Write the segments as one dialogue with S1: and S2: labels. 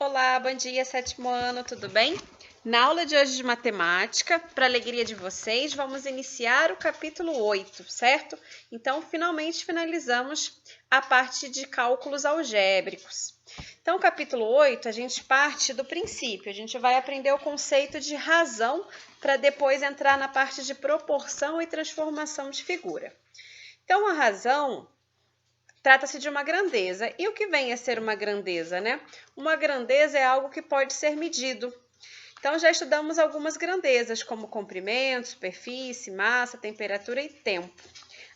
S1: Olá, bom dia, sétimo ano, tudo bem? Na aula de hoje de matemática, para alegria de vocês, vamos iniciar o capítulo 8, certo? Então, finalmente finalizamos a parte de cálculos algébricos. Então, capítulo 8, a gente parte do princípio, a gente vai aprender o conceito de razão para depois entrar na parte de proporção e transformação de figura. Então, a razão trata-se de uma grandeza. E o que vem a ser uma grandeza, né? Uma grandeza é algo que pode ser medido. Então, já estudamos algumas grandezas, como comprimento, superfície, massa, temperatura e tempo.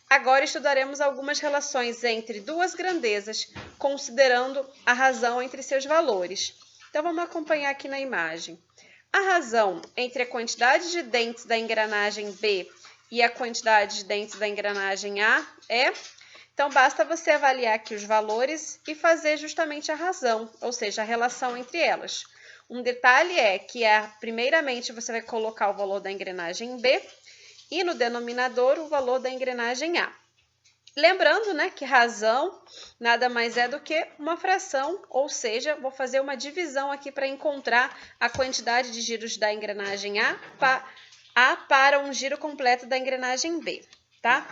S1: Agora estudaremos algumas relações entre duas grandezas, considerando a razão entre seus valores. Então, vamos acompanhar aqui na imagem. A razão entre a quantidade de dentes da engrenagem B e a quantidade de dentes da engrenagem A é... Então, basta você avaliar aqui os valores e fazer justamente a razão, ou seja, a relação entre elas. Um detalhe é que, primeiramente, você vai colocar o valor da engrenagem B e no denominador o valor da engrenagem A. Lembrando, né, que razão nada mais é do que uma fração, ou seja, vou fazer uma divisão aqui para encontrar a quantidade de giros da engrenagem A para um giro completo da engrenagem B, tá?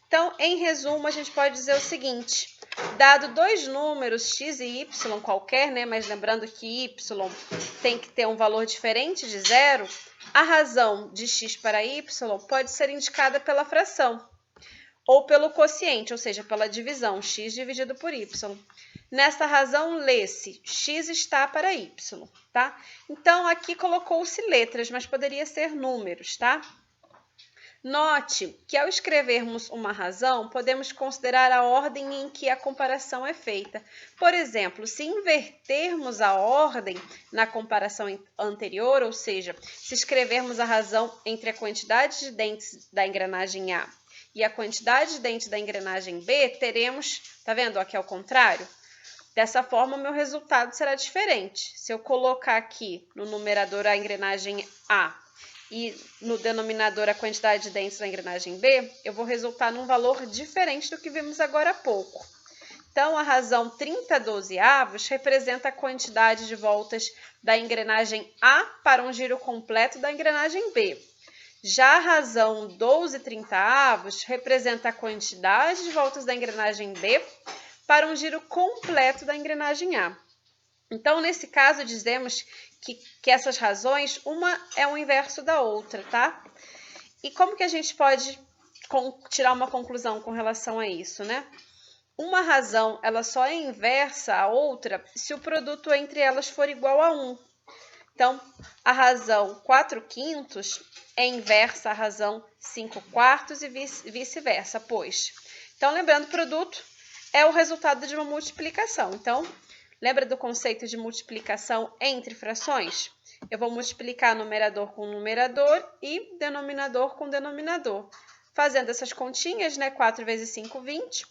S1: Então, em resumo, a gente pode dizer o seguinte: dado dois números x e y qualquer, né, mas lembrando que y tem que ter um valor diferente de zero, a razão de x para y pode ser indicada pela fração ou pelo quociente, ou seja, pela divisão, x dividido por y. Nesta razão, lê-se x está para y, tá? Então, aqui colocou-se letras, mas poderia ser números, tá? Note que ao escrevermos uma razão, podemos considerar a ordem em que a comparação é feita. Por exemplo, se invertermos a ordem na comparação anterior, ou seja, se escrevermos a razão entre a quantidade de dentes da engrenagem A e a quantidade de dentes da engrenagem B, teremos, tá vendo? Aqui é o contrário. Dessa forma, o meu resultado será diferente. Se eu colocar aqui no numerador a engrenagem A e no denominador a quantidade de dentes da engrenagem B, eu vou resultar num valor diferente do que vimos agora há pouco. Então, a razão 30/12 representa a quantidade de voltas da engrenagem A para um giro completo da engrenagem B. Já a razão 12/30 representa a quantidade de voltas da engrenagem B para um giro completo da engrenagem A. Então, nesse caso, dizemos que essas razões, uma é o inverso da outra, tá? E como que a gente pode tirar uma conclusão com relação a isso, né? Uma razão, ela só é inversa à outra se o produto entre elas for igual a 1. Então, a razão 4/5 é inversa à razão 5/4 e vice-versa, pois. Então, lembrando, produto é o resultado de uma multiplicação. Então, lembra do conceito de multiplicação entre frações? Eu vou multiplicar numerador com numerador e denominador com denominador. Fazendo essas continhas, né? 4 vezes 5, 20.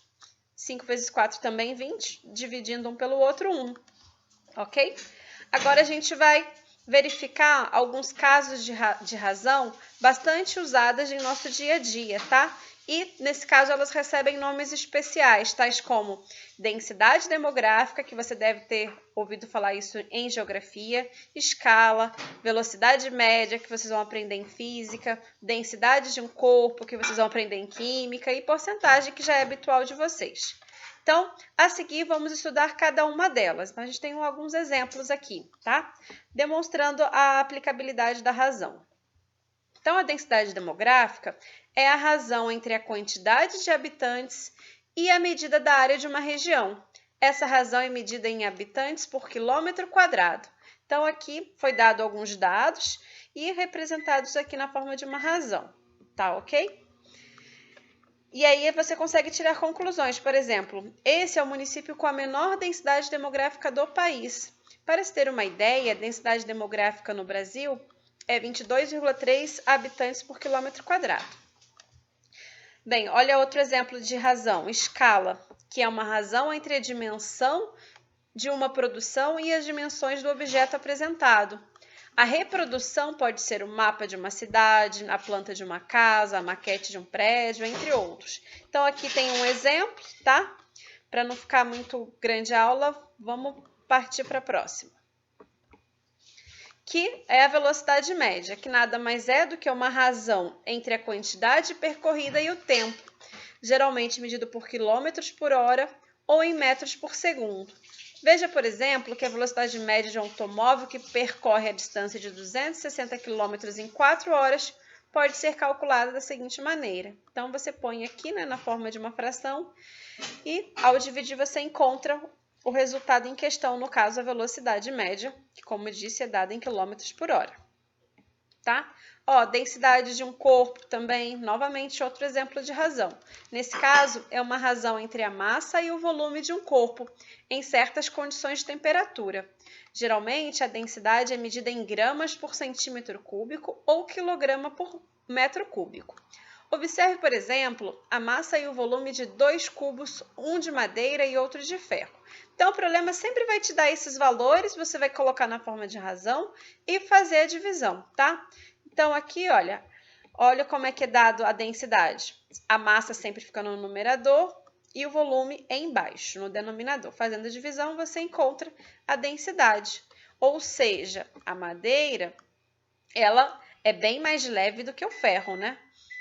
S1: 5 vezes 4 também 20. Dividindo um pelo outro, 1. Ok? Agora a gente vai verificar alguns casos de razão bastante usadas em nosso dia a dia, tá? E, nesse caso, elas recebem nomes especiais, tais como densidade demográfica, que você deve ter ouvido falar isso em geografia, escala, velocidade média, que vocês vão aprender em física, densidade de um corpo, que vocês vão aprender em química, e porcentagem, que já é habitual de vocês. Então, a seguir, vamos estudar cada uma delas. A gente tem alguns exemplos aqui, tá? Demonstrando a aplicabilidade da razão. Então, a densidade demográfica é a razão entre a quantidade de habitantes e a medida da área de uma região. Essa razão é medida em habitantes por quilômetro quadrado. Então, aqui foi dado alguns dados e representados aqui na forma de uma razão, tá ok? E aí você consegue tirar conclusões. Por exemplo, esse é o município com a menor densidade demográfica do país. Para se ter uma ideia, a densidade demográfica no Brasil é 22,3 habitantes por quilômetro quadrado. Bem, olha outro exemplo de razão, escala, que é uma razão entre a dimensão de uma produção e as dimensões do objeto apresentado. A reprodução pode ser o mapa de uma cidade, a planta de uma casa, a maquete de um prédio, entre outros. Então, aqui tem um exemplo, tá? Para não ficar muito grande a aula, vamos partir para a próxima. que é a velocidade média, que nada mais é do que uma razão entre a quantidade percorrida e o tempo, geralmente medido por quilômetros por hora ou em metros por segundo. Veja, por exemplo, que a velocidade média de um automóvel que percorre a distância de 260 km em 4 horas pode ser calculada da seguinte maneira. Então, você põe aqui, né, na forma de uma fração e, ao dividir, você encontra o resultado em questão, no caso, a velocidade média, que, como eu disse, é dada em quilômetros por hora. Tá? Ó, densidade de um corpo também, novamente, outro exemplo de razão. Nesse caso, é uma razão entre a massa e o volume de um corpo, em certas condições de temperatura. Geralmente, a densidade é medida em gramas por centímetro cúbico ou quilograma por metro cúbico. Observe, por exemplo, a massa e o volume de 2 cubos, um de madeira e outro de ferro. Então, o problema sempre vai te dar esses valores, você vai colocar na forma de razão e fazer a divisão, tá? Então, aqui, olha como é que é dado a densidade. A massa sempre fica no numerador e o volume embaixo, no denominador. Fazendo a divisão, você encontra a densidade. Ou seja, a madeira, ela é bem mais leve do que o ferro, né?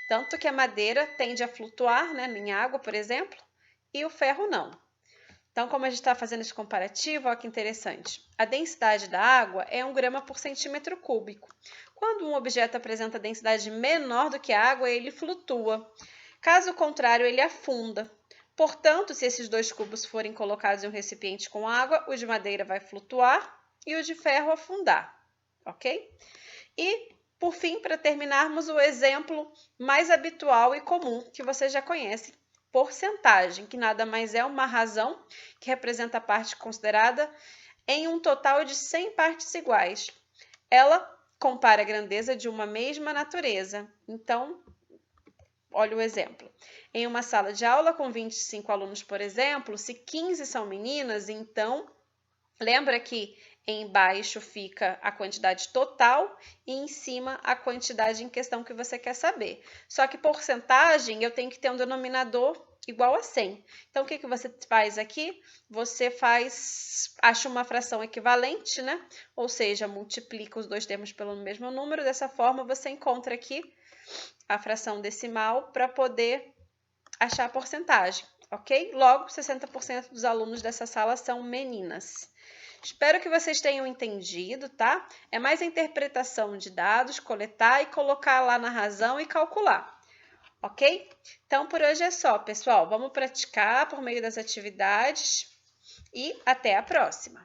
S1: Tanto que a madeira tende a flutuar, né, em água, por exemplo, e o ferro não. Então, como a gente está fazendo esse comparativo, olha que interessante. A densidade da água é 1 grama por centímetro cúbico. Quando um objeto apresenta densidade menor do que a água, ele flutua. Caso contrário, ele afunda. Portanto, se esses 2 cubos forem colocados em um recipiente com água, o de madeira vai flutuar e o de ferro afundar, ok? E, por fim, para terminarmos, o exemplo mais habitual e comum que você já conhece, porcentagem, que nada mais é uma razão que representa a parte considerada em um total de 100 partes iguais. Ela compara a grandeza de uma mesma natureza. Então, olha o exemplo. Em uma sala de aula com 25 alunos, por exemplo, se 15 são meninas, então, lembra que embaixo fica a quantidade total e em cima a quantidade em questão que você quer saber. Só que porcentagem eu tenho que ter um denominador igual a 100. Então, o que você faz aqui? Você acha uma fração equivalente, né? Ou seja, multiplica os dois termos pelo mesmo número. Dessa forma, você encontra aqui a fração decimal para poder achar a porcentagem, ok? Logo, 60% dos alunos dessa sala são meninas. Espero que vocês tenham entendido, tá? É mais a interpretação de dados, coletar e colocar lá na razão e calcular, ok? Então, por hoje é só, pessoal. Vamos praticar por meio das atividades e até a próxima!